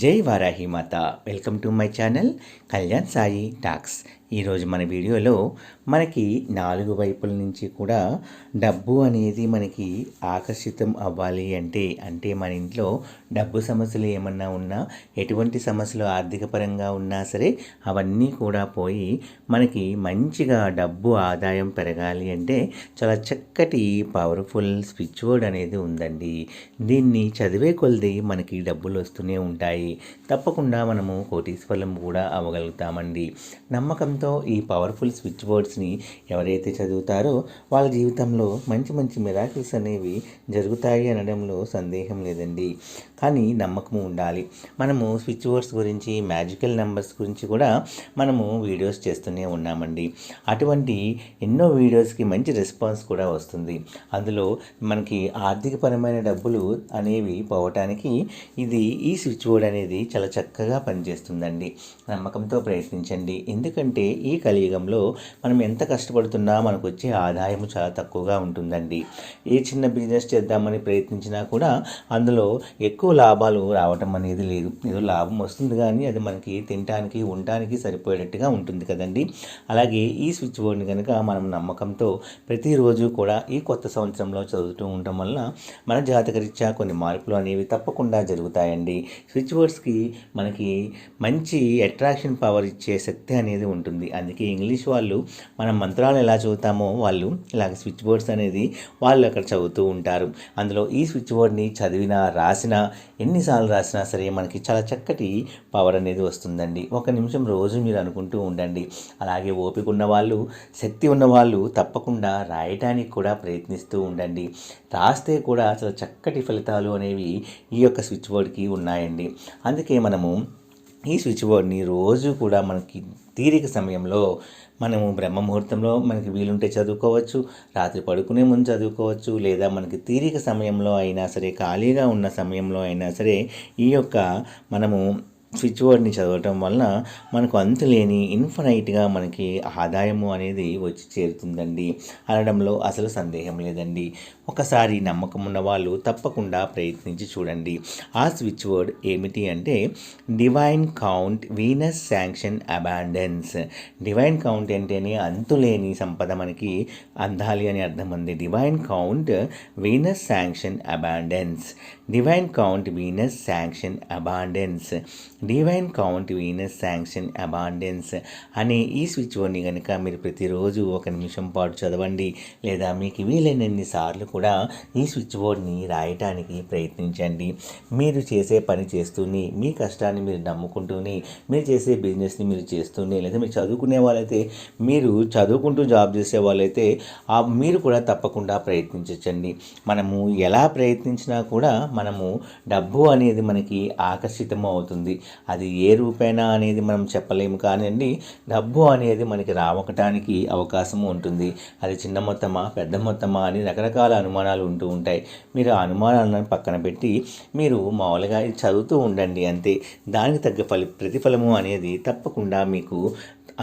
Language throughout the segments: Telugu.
జై వారాహి మాత. Welcome to my channel Kalyan Sai talks. ఈరోజు మన వీడియోలో మనకి నాలుగు వైపుల నుంచి కూడా డబ్బు అనేది మనకి ఆకర్షితం అవ్వాలి అంటే మన ఇంట్లో డబ్బు సమస్యలు ఏమన్నా ఉన్నా, ఎటువంటి సమస్యలు ఆర్థిక పరంగా ఉన్నా సరే అవన్నీ కూడా పోయి మనకి మంచిగా డబ్బు ఆదాయం పెరగాలి అంటే చాలా చక్కటి పవర్ఫుల్ స్విచ్ బోర్డ్ అనేది ఉందండి. దీన్ని చదివే కొలది మనకి డబ్బులు వస్తూనే ఉంటాయి. తప్పకుండా మనము కోటీశ్వరం కూడా అవ్వగలుగుతామండి. నమ్మకంతో ఈ పవర్ఫుల్ స్విచ్ బోర్డ్స్ని ఎవరైతే చదువుతారో వాళ్ళ జీవితంలో మంచి మంచి మిరాకిల్స్ అనేవి జరుగుతాయి అనడంలో సందేహం లేదండి. కానీ నమ్మకం ఉండాలి. మనము స్విచ్ బోర్డ్స్ గురించి, మ్యాజికల్ నెంబర్స్ గురించి కూడా మనము వీడియోస్ చేస్తూనే ఉన్నామండి. అటువంటి ఎన్నో వీడియోస్కి మంచి రెస్పాన్స్ కూడా వస్తుంది. అందులో మనకి ఆర్థికపరమైన డబ్బులు అనేవి పోవటానికి ఈ స్విచ్ బోర్డ్ అనేది చాలా చక్కగా పనిచేస్తుందండి. నమ్మకంతో ప్రయత్నించండి. ఎందుకంటే ఈ కలియుగంలో మనం ఎంత కష్టపడుతున్నా మనకు వచ్చే ఆదాయం చాలా తక్కువగా ఉంటుందండి. ఏ చిన్న బిజినెస్ చేద్దామని ప్రయత్నించినా కూడా అందులో ఎక్కువ లాభాలు రావటం అనేది లేదు. ఏదో లాభం వస్తుంది కానీ అది మనకి తినడానికి ఉండటానికి సరిపోయేటట్టుగా ఉంటుంది కదండి. అలాగే ఈ స్విచ్ బోర్డ్ని కనుక మనం నమ్మకంతో ప్రతిరోజు కూడా ఈ కొత్త సంవత్సరంలో చదువుతూ ఉండటం వల్ల మన జాతకరీత్యా కొన్ని మార్పులు అనేవి తప్పకుండా జరుగుతాయండి. స్విచ్ బోర్డ్స్కి మనకి మంచి అట్రాక్షన్ పవర్ ఇచ్చే శక్తి అనేది ఉంటుంది. అందుకే ఇంగ్లీష్ వాళ్ళు మనం మంత్రాలు ఎలా చదువుతామో వాళ్ళు ఇలాగ స్విచ్ బోర్డ్స్ అనేది వాళ్ళు అక్కడ చదువుతూ ఉంటారు. అందులో ఈ స్విచ్ బోర్డ్ని చదివినా రాసినా ఎన్నిసార్లు రాసినా సరే మనకి చాలా చక్కటి పవర్ అనేది వస్తుందండి. ఒక నిమిషం రోజు మీరు అనుకుంటూ ఉండండి. అలాగే ఓపిక ఉన్నవాళ్ళు, శక్తి ఉన్నవాళ్ళు తప్పకుండా రాయటానికి కూడా ప్రయత్నిస్తూ ఉండండి. రాస్తే కూడా చాలా చక్కటి ఫలితాలు అనేవి ఈ యొక్క స్విచ్ బోర్డ్కి ఉన్నాయండి. అందుకే మనము ఈ స్విచ్ బోర్డ్ని రోజు కూడా మనకి తీరిక సమయంలో మనము బ్రహ్మముహూర్తంలో మనకి వీలుంటే చదువుకోవచ్చు, రాత్రి పడుకునే ముందు చదువుకోవచ్చు, లేదా మనకి తీరిక సమయంలో అయినా సరే, ఖాళీగా ఉన్న సమయంలో అయినా సరే ఈ యొక్క మనము స్విచ్ బోర్డ్ని చదవటం వలన మనకు అంతులేని ఇన్ఫినైట్గా మనకి ఆదాయము అనేది వచ్చి చేరుతుందండి అనడంలో అసలు సందేహం లేదండి. ఒకసారి నమ్మకం ఉన్న వాళ్ళు తప్పకుండా ప్రయత్నించి చూడండి. ఆ స్విచ్ బోర్డ్ ఏమిటి అంటే divine count Venus sanction abundance. Divine count అంటేనే అంతులేని సంపద మనకి అందాలి అని అర్థం ఉంది. Divine count Venus sanction abundance. Divine count Venus sanction abundance. Divine count Venus sanction abundance అనే ఈ స్విచ్ బోర్డ్ని కనుక మీరు ప్రతిరోజు ఒక నిమిషం పాటు చదవండి, లేదా మీకు వీలైనన్ని సార్లు కూడా ఈ స్విచ్ బోర్డ్ని రాయటానికి ప్రయత్నించండి. మీరు చేసే పని చేస్తూనే, మీ కష్టాన్ని మీరు నమ్ముకుంటూనే, మీరు చేసే బిజినెస్ని మీరు చేస్తూనే, లేదా మీరు చదువుకునే వాళ్ళైతే, మీరు చదువుకుంటూ జాబ్ చేసే వాళ్ళైతే మీరు కూడా తప్పకుండా ప్రయత్నించండి. మనము ఎలా ప్రయత్నించినా కూడా మనము డబ్బు అనేది మనకి ఆకర్షితం అవుతుంది. అది ఏ రూపేణా అనేది మనం చెప్పలేము కానివ్వండి, డబ్బు అనేది మనకి రావటానికి అవకాశం ఉంటుంది. అది చిన్న మొత్తమా పెద్ద మొత్తమా అని రకరకాల అనుమానాలు ఉంటూ ఉంటాయి. మీరు ఆ అనుమానాలను పక్కన పెట్టి మీరు మామూలుగా చదువుతూ ఉండండి అంతే. దానికి తగ్గ ప్రతిఫలము అనేది తప్పకుండా మీకు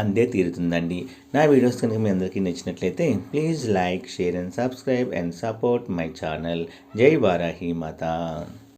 అందే తీరుతుందండి. నా వీడియోస్ కనుక మీ అందరికీ నచ్చినట్లయితే please like, share and subscribe and support my channel. జై వారాహి మాత.